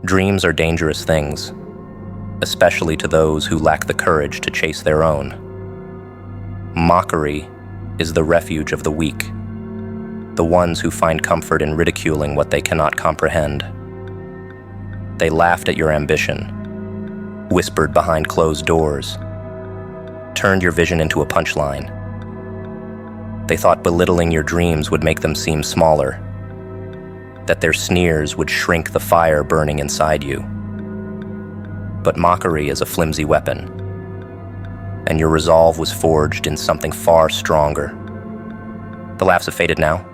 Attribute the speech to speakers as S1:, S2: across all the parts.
S1: Dreams are dangerous things, especially to those who lack the courage to chase their own. Mockery is the refuge of the weak, the ones who find comfort in ridiculing what they cannot comprehend. They laughed at your ambition, whispered behind closed doors, turned your vision into a punchline. They thought belittling your dreams would make them seem smaller, that their sneers would shrink the fire burning inside you. But mockery is a flimsy weapon, and your resolve was forged in something far stronger. The laughs have faded now,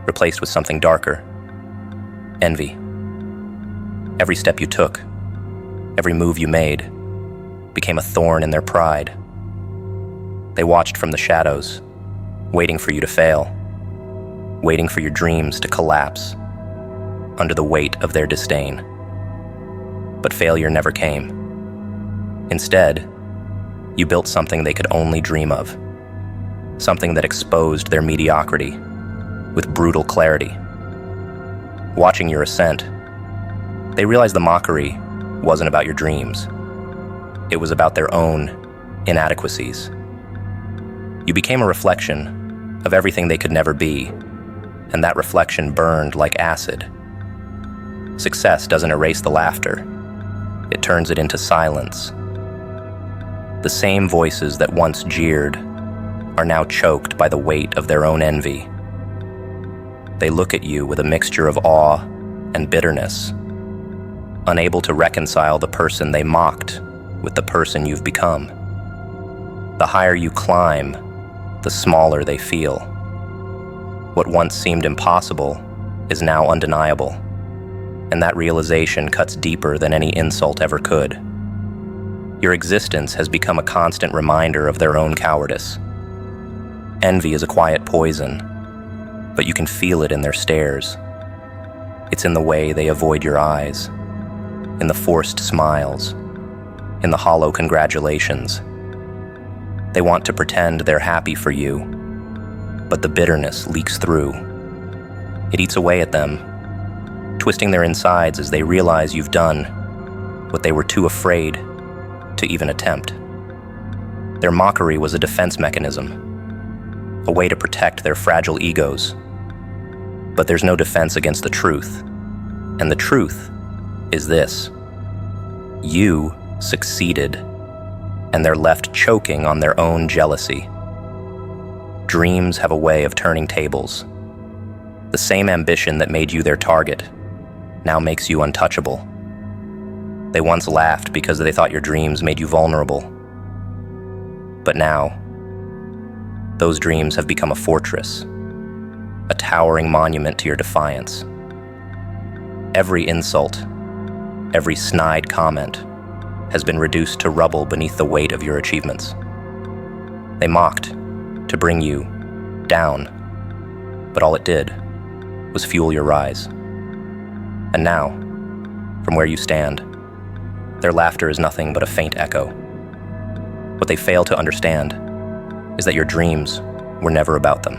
S1: replaced with something darker: envy. Every step you took, every move you made, became a thorn in their pride. They watched from the shadows, waiting for you to fail, waiting for your dreams to collapse under the weight of their disdain. But failure never came. Instead, you built something they could only dream of, something that exposed their mediocrity with brutal clarity. Watching your ascent, they realized the mockery wasn't about your dreams. It was about their own inadequacies. You became a reflection of everything they could never be, and that reflection burned like acid. Success doesn't erase the laughter. It turns it into silence. The same voices that once jeered are now choked by the weight of their own envy. They look at you with a mixture of awe and bitterness, unable to reconcile the person they mocked with the person you've become. The higher you climb, the smaller they feel. What once seemed impossible is now undeniable, and that realization cuts deeper than any insult ever could. Your existence has become a constant reminder of their own cowardice. Envy is a quiet poison, but you can feel it in their stares. It's in the way they avoid your eyes, in the forced smiles, in the hollow congratulations. They want to pretend they're happy for you, but the bitterness leaks through. It eats away at them, twisting their insides as they realize you've done what they were too afraid to even attempt. Their mockery was a defense mechanism, a way to protect their fragile egos. But there's no defense against the truth, and the truth is this: you succeeded, and they're left choking on their own jealousy. Dreams have a way of turning tables. The same ambition that made you their target now makes you untouchable. They once laughed because they thought your dreams made you vulnerable. But now, those dreams have become a fortress, a towering monument to your defiance. Every insult, every snide comment has been reduced to rubble beneath the weight of your achievements. They mocked to bring you down, but all it did was fuel your rise. And now, from where you stand, their laughter is nothing but a faint echo. What they fail to understand is that your dreams were never about them.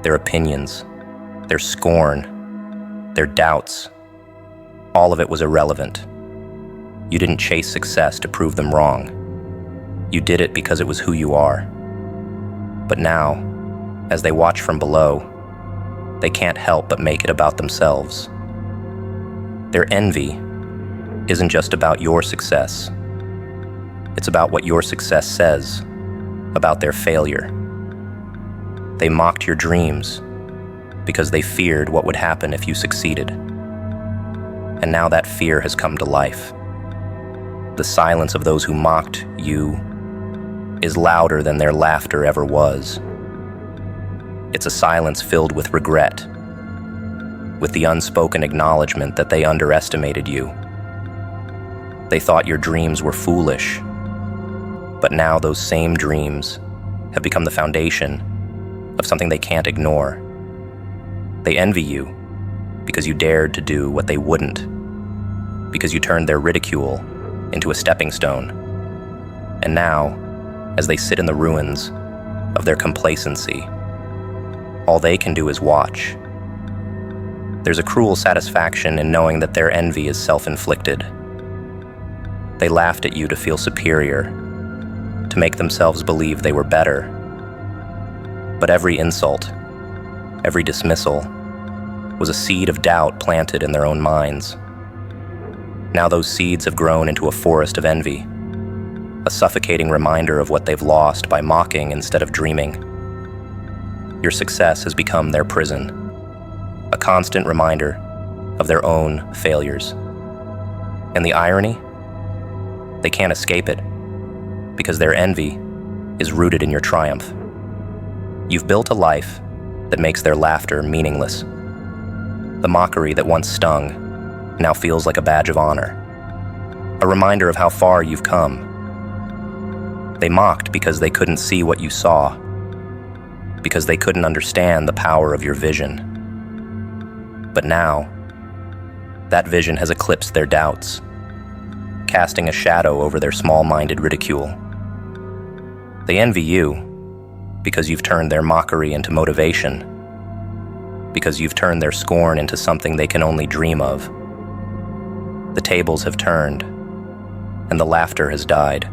S1: Their opinions, their scorn, their doubts, all of it was irrelevant. You didn't chase success to prove them wrong. You did it because it was who you are. But now, as they watch from below, they can't help but make it about themselves. Their envy isn't just about your success. It's about what your success says about their failure. They mocked your dreams because they feared what would happen if you succeeded. And now that fear has come to life. The silence of those who mocked you is louder than their laughter ever was. It's a silence filled with regret, with the unspoken acknowledgement that they underestimated you. They thought your dreams were foolish, but now those same dreams have become the foundation of something they can't ignore. They envy you because you dared to do what they wouldn't, because you turned their ridicule into a stepping stone. And now, as they sit in the ruins of their complacency, all they can do is watch. There's a cruel satisfaction in knowing that their envy is self-inflicted. They laughed at you to feel superior, to make themselves believe they were better. But every insult, every dismissal, was a seed of doubt planted in their own minds. Now those seeds have grown into a forest of envy, a suffocating reminder of what they've lost by mocking instead of dreaming. Your success has become their prison, a constant reminder of their own failures. And the irony? They can't escape it, because their envy is rooted in your triumph. You've built a life that makes their laughter meaningless. The mockery that once stung now feels like a badge of honor, a reminder of how far you've come. They mocked because they couldn't see what you saw, because they couldn't understand the power of your vision. But now, that vision has eclipsed their doubts, casting a shadow over their small-minded ridicule. They envy you because you've turned their mockery into motivation, because you've turned their scorn into something they can only dream of. The tables have turned, and the laughter has died.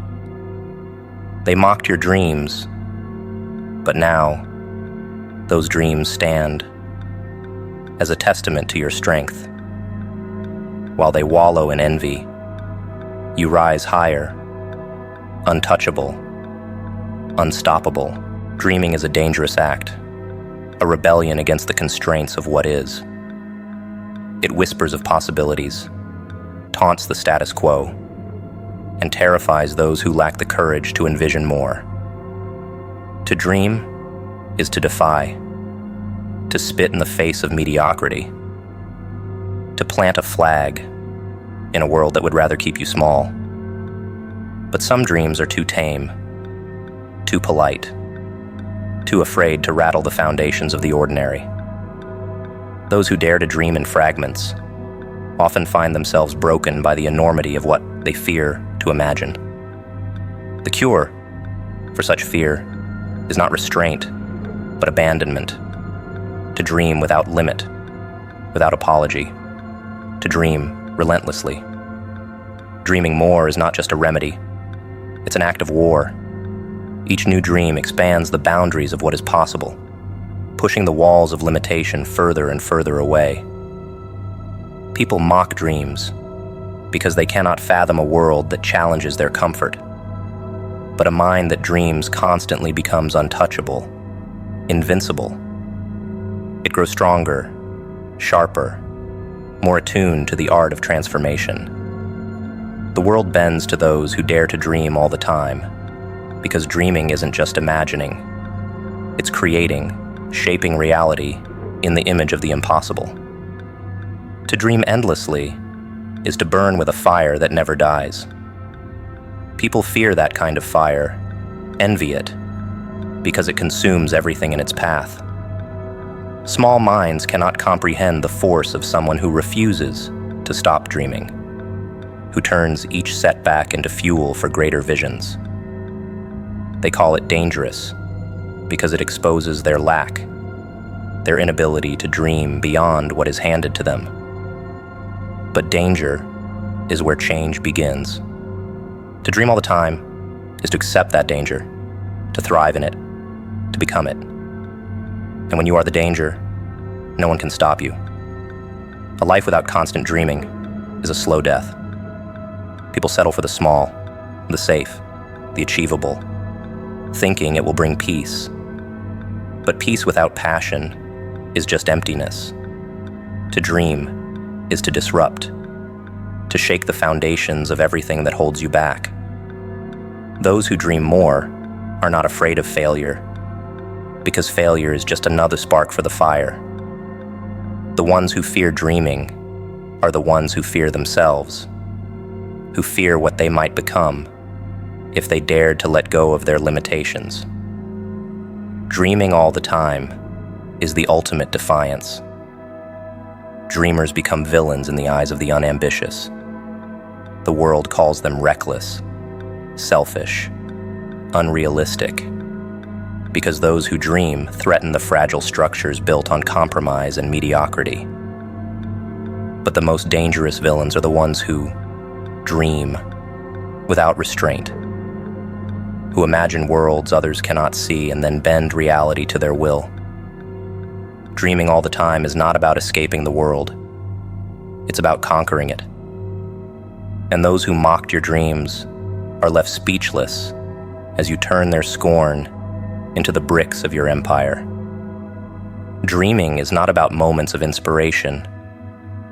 S1: They mocked your dreams, but now, those dreams stand as a testament to your strength. While they wallow in envy, you rise higher, untouchable, unstoppable. Dreaming is a dangerous act, a rebellion against the constraints of what is. It whispers of possibilities, taunts the status quo, and terrifies those who lack the courage to envision more. To dream is to defy, to spit in the face of mediocrity, to plant a flag in a world that would rather keep you small. But some dreams are too tame, too polite, too afraid to rattle the foundations of the ordinary. Those who dare to dream in fragments often find themselves broken by the enormity of what they fear to imagine. The cure for such fear is not restraint, but abandonment. To dream without limit, without apology. To dream relentlessly. Dreaming more is not just a remedy. It's an act of war. Each new dream expands the boundaries of what is possible, pushing the walls of limitation further and further away. People mock dreams because they cannot fathom a world that challenges their comfort. But a mind that dreams constantly becomes untouchable, invincible. It grows stronger, sharper, more attuned to the art of transformation. The world bends to those who dare to dream all the time, because dreaming isn't just imagining. It's creating, shaping reality in the image of the impossible. To dream endlessly is to burn with a fire that never dies. People fear that kind of fire, envy it, because it consumes everything in its path. Small minds cannot comprehend the force of someone who refuses to stop dreaming, who turns each setback into fuel for greater visions. They call it dangerous because it exposes their lack, their inability to dream beyond what is handed to them. But danger is where change begins. To dream all the time is to accept that danger, to thrive in it, to become it. And when you are the danger, no one can stop you. A life without constant dreaming is a slow death. People settle for the small, the safe, the achievable, thinking it will bring peace. But peace without passion is just emptiness. To dream is to disrupt, to shake the foundations of everything that holds you back. Those who dream more are not afraid of failure, because failure is just another spark for the fire. The ones who fear dreaming are the ones who fear themselves, who fear what they might become if they dared to let go of their limitations. Dreaming all the time is the ultimate defiance. Dreamers become villains in the eyes of the unambitious. The world calls them reckless, selfish, unrealistic, because those who dream threaten the fragile structures built on compromise and mediocrity. But the most dangerous villains are the ones who dream without restraint, who imagine worlds others cannot see and then bend reality to their will. Dreaming all the time is not about escaping the world. It's about conquering it. And those who mocked your dreams are left speechless as you turn their scorn into the bricks of your empire. Dreaming is not about moments of inspiration.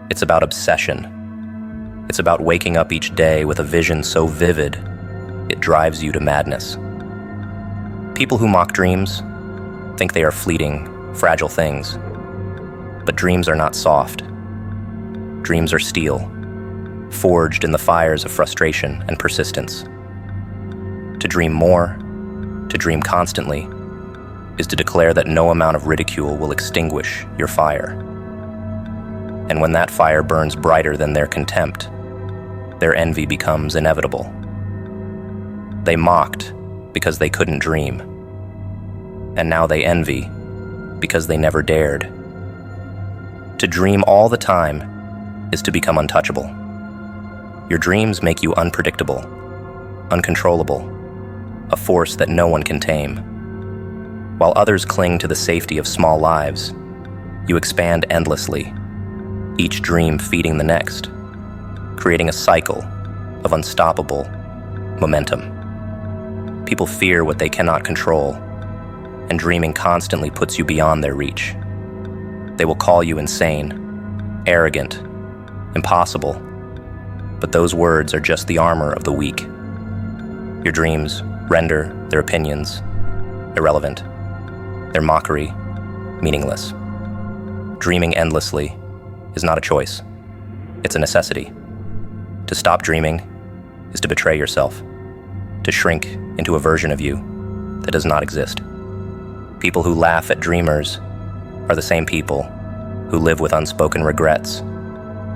S1: It's about obsession. It's about waking up each day with a vision so vivid, it drives you to madness. People who mock dreams think they are fleeting, fragile things. But dreams are not soft. Dreams are steel, forged in the fires of frustration and persistence. To dream more, to dream constantly, is to declare that no amount of ridicule will extinguish your fire. And when that fire burns brighter than their contempt, their envy becomes inevitable. They mocked because they couldn't dream. And now they envy because they never dared. To dream all the time is to become untouchable. Your dreams make you unpredictable, uncontrollable, a force that no one can tame. While others cling to the safety of small lives, you expand endlessly, each dream feeding the next, creating a cycle of unstoppable momentum. People fear what they cannot control, and dreaming constantly puts you beyond their reach. They will call you insane, arrogant, impossible, but those words are just the armor of the weak. Your dreams render their opinions irrelevant, their mockery meaningless. Dreaming endlessly is not a choice, it's a necessity. To stop dreaming is to betray yourself, to shrink into a version of you that does not exist. People who laugh at dreamers are the same people who live with unspoken regrets,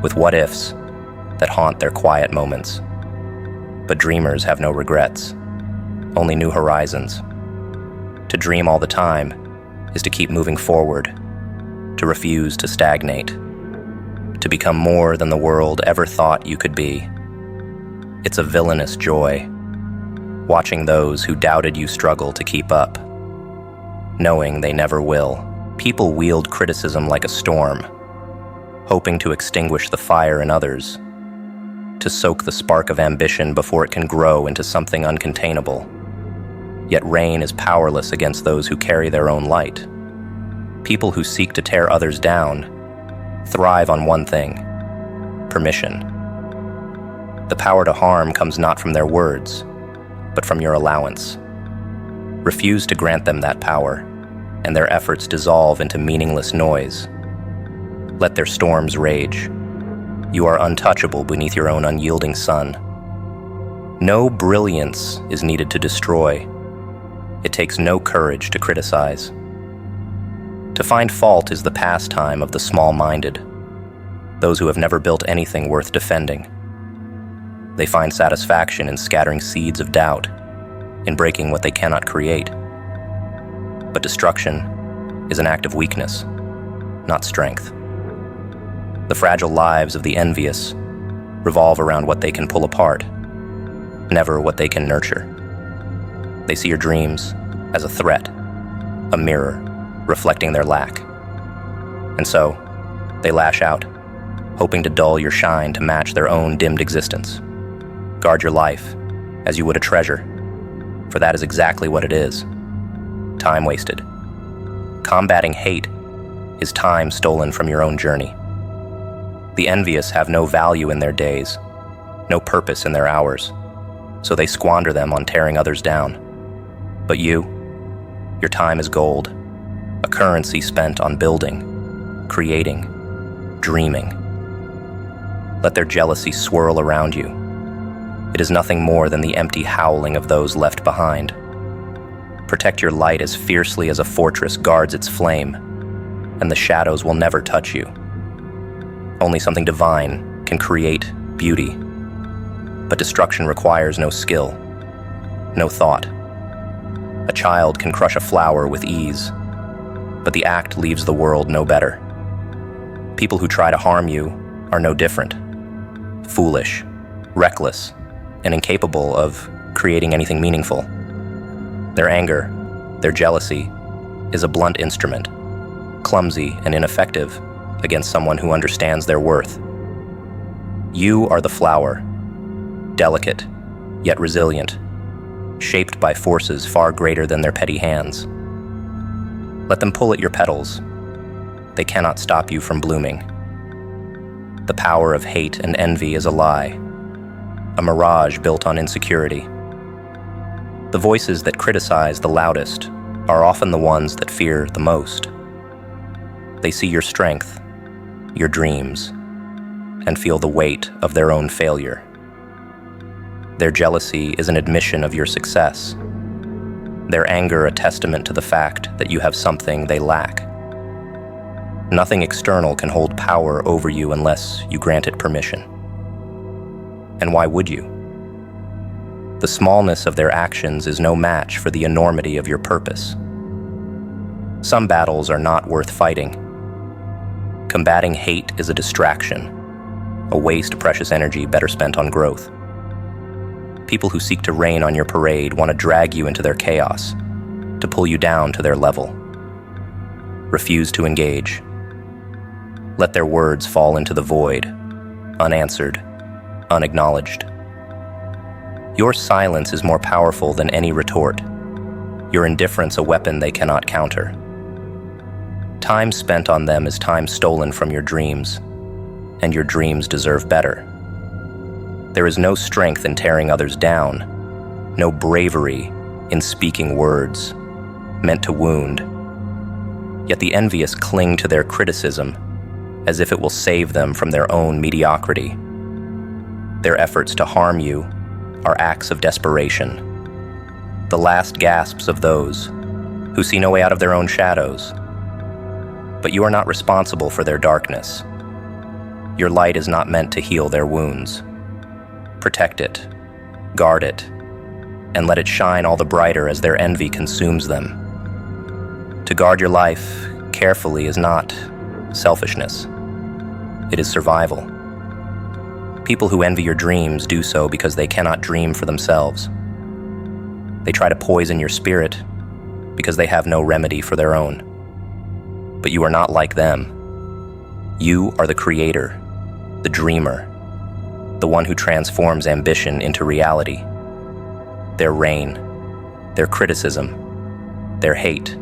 S1: with what-ifs that haunt their quiet moments. But dreamers have no regrets, only new horizons. To dream all the time is to keep moving forward, to refuse to stagnate, to become more than the world ever thought you could be. It's a villainous joy, watching those who doubted you struggle to keep up, knowing they never will. People wield criticism like a storm, hoping to extinguish the fire in others, to soak the spark of ambition before it can grow into something uncontainable. Yet rain is powerless against those who carry their own light. People who seek to tear others down thrive on one thing: permission. The power to harm comes not from their words, but from your allowance. Refuse to grant them that power, and their efforts dissolve into meaningless noise. Let their storms rage. You are untouchable beneath your own unyielding sun. No brilliance is needed to destroy. It takes no courage to criticize. To find fault is the pastime of the small-minded, those who have never built anything worth defending. They find satisfaction in scattering seeds of doubt, in breaking what they cannot create. But destruction is an act of weakness, not strength. The fragile lives of the envious revolve around what they can pull apart, never what they can nurture. They see your dreams as a threat, a mirror reflecting their lack. And so, they lash out, hoping to dull your shine to match their own dimmed existence. Guard your life as you would a treasure, for that is exactly what it is: time wasted. Combating hate is time stolen from your own journey. The envious have no value in their days, no purpose in their hours, so they squander them on tearing others down. But you, your time is gold, a currency spent on building, creating, dreaming. Let their jealousy swirl around you. It is nothing more than the empty howling of those left behind. Protect your light as fiercely as a fortress guards its flame, and the shadows will never touch you. Only something divine can create beauty, but destruction requires no skill, no thought. A child can crush a flower with ease, but the act leaves the world no better. People who try to harm you are no different. Foolish, reckless, and incapable of creating anything meaningful. Their anger, their jealousy, is a blunt instrument, clumsy and ineffective against someone who understands their worth. You are the flower, delicate, yet resilient, shaped by forces far greater than their petty hands. Let them pull at your petals. They cannot stop you from blooming. The power of hate and envy is a lie, a mirage built on insecurity. The voices that criticize the loudest are often the ones that fear the most. They see your strength, your dreams, and feel the weight of their own failure. Their jealousy is an admission of your success. Their anger a testament to the fact that you have something they lack. Nothing external can hold power over you unless you grant it permission. And why would you? The smallness of their actions is no match for the enormity of your purpose. Some battles are not worth fighting. Combating hate is a distraction, a waste of precious energy better spent on growth. People who seek to rain on your parade want to drag you into their chaos, to pull you down to their level. Refuse to engage. Let their words fall into the void, unanswered, unacknowledged. Your silence is more powerful than any retort. Your indifference a weapon they cannot counter. Time spent on them is time stolen from your dreams, and your dreams deserve better. There is no strength in tearing others down, no bravery in speaking words meant to wound. Yet the envious cling to their criticism as if it will save them from their own mediocrity. Their efforts to harm you are acts of desperation, the last gasps of those who see no way out of their own shadows. But you are not responsible for their darkness. Your light is not meant to heal their wounds. Protect it, guard it, and let it shine all the brighter as their envy consumes them. To guard your life carefully is not selfishness. It is survival. People who envy your dreams do so because they cannot dream for themselves. They try to poison your spirit because they have no remedy for their own. But you are not like them. You are the creator, the dreamer, the one who transforms ambition into reality. Their reign, their criticism, their hate,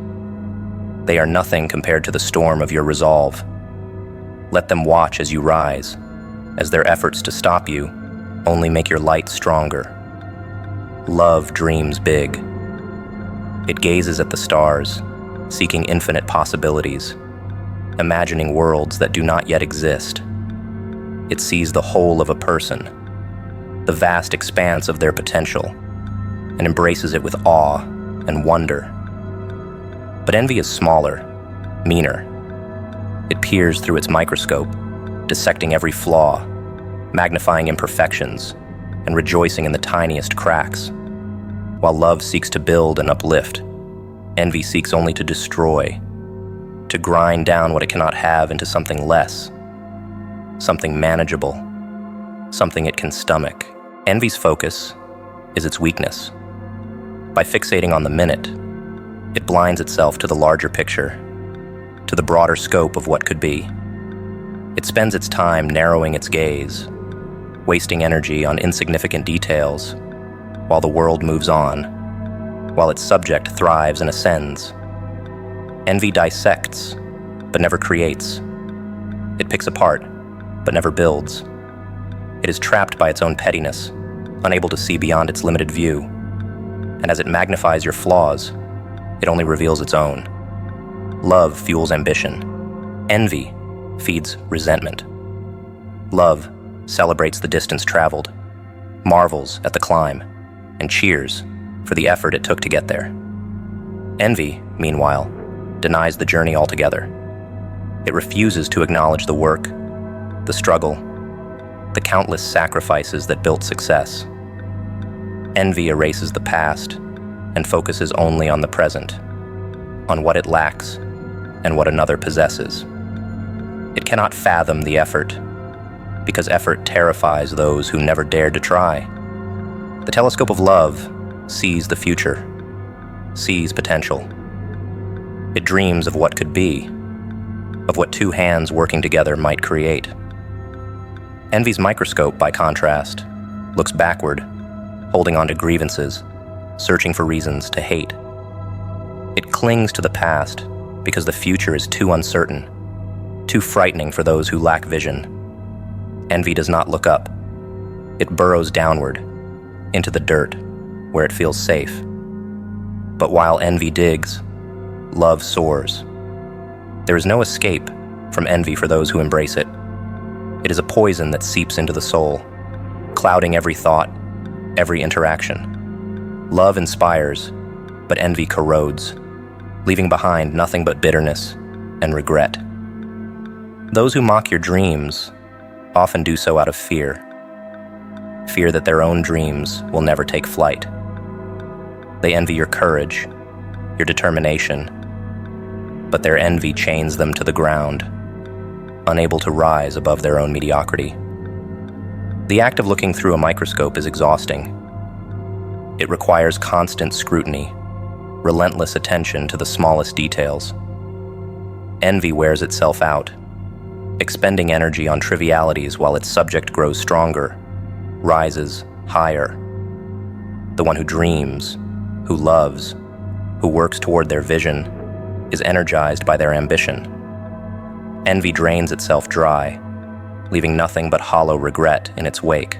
S1: they are nothing compared to the storm of your resolve. Let them watch as you rise, as their efforts to stop you only make your light stronger. Love dreams big. It gazes at the stars, seeking infinite possibilities, imagining worlds that do not yet exist. It sees the whole of a person, the vast expanse of their potential, and embraces it with awe and wonder. But envy is smaller, meaner. It peers through its microscope, dissecting every flaw, magnifying imperfections, and rejoicing in the tiniest cracks. While love seeks to build and uplift, envy seeks only to destroy, to grind down what it cannot have into something less, something manageable, something it can stomach. Envy's focus is its weakness. By fixating on the minute, it blinds itself to the larger picture, to the broader scope of what could be. It spends its time narrowing its gaze, wasting energy on insignificant details, while the world moves on, while its subject thrives and ascends. Envy dissects, but never creates. It picks apart, but never builds. It is trapped by its own pettiness, unable to see beyond its limited view. And as it magnifies your flaws, it only reveals its own. Love fuels ambition. Envy feeds resentment. Love celebrates the distance traveled, marvels at the climb, and cheers for the effort it took to get there. Envy, meanwhile, denies the journey altogether. It refuses to acknowledge the work, the struggle, the countless sacrifices that built success. Envy erases the past and focuses only on the present, on what it lacks and what another possesses. It cannot fathom the effort, because effort terrifies those who never dared to try. The telescope of love sees the future, sees potential. It dreams of what could be, of what two hands working together might create. Envy's microscope, by contrast, looks backward, holding on to grievances, searching for reasons to hate. It clings to the past because the future is too uncertain, too frightening for those who lack vision. Envy does not look up. It burrows downward, into the dirt, where it feels safe. But while envy digs, love soars. There is no escape from envy for those who embrace it. It is a poison that seeps into the soul, clouding every thought, every interaction. Love inspires, but envy corrodes, leaving behind nothing but bitterness and regret. Those who mock your dreams often do so out of fear that their own dreams will never take flight. They envy your courage, your determination, but their envy chains them to the ground, unable to rise above their own mediocrity. The act of looking through a microscope is exhausting. It requires constant scrutiny, relentless attention to the smallest details. Envy wears itself out, expending energy on trivialities while its subject grows stronger, rises higher. The one who dreams, who loves, who works toward their vision, is energized by their ambition. Envy drains itself dry, leaving nothing but hollow regret in its wake.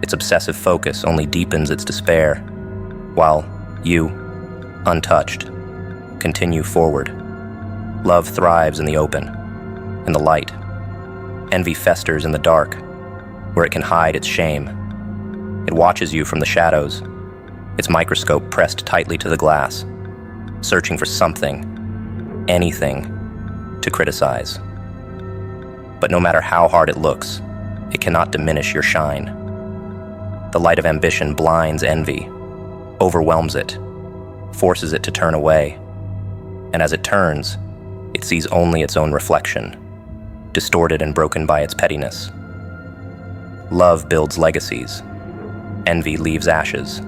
S1: Its obsessive focus only deepens its despair, while you, untouched, continue forward. Love thrives in the open, in the light. Envy festers in the dark, where it can hide its shame. It watches you from the shadows, its microscope pressed tightly to the glass, searching for something, anything, to criticize. But no matter how hard it looks, it cannot diminish your shine. The light of ambition blinds envy, overwhelms it, forces it to turn away. And as it turns, it sees only its own reflection, distorted and broken by its pettiness. Love builds legacies. Envy leaves ashes.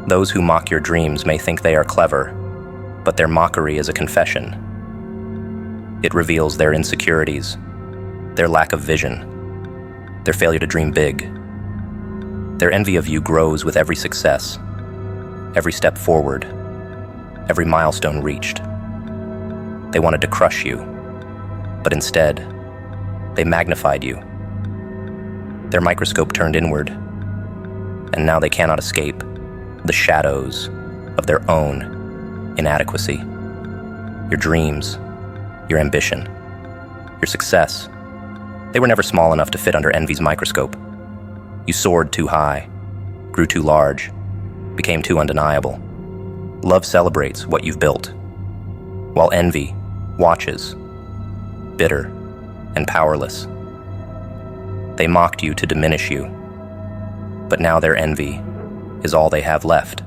S1: Those who mock your dreams may think they are clever, but their mockery is a confession. It reveals their insecurities, their lack of vision, their failure to dream big. Their envy of you grows with every success, every step forward, every milestone reached. They wanted to crush you, but instead, they magnified you. Their microscope turned inward, and now they cannot escape the shadows of their own inadequacy. Your dreams, your ambition, your success, they were never small enough to fit under envy's microscope. You soared too high, grew too large, became too undeniable. Love celebrates what you've built, while envy watches, bitter and powerless. They mocked you to diminish you, but now their envy is all they have left.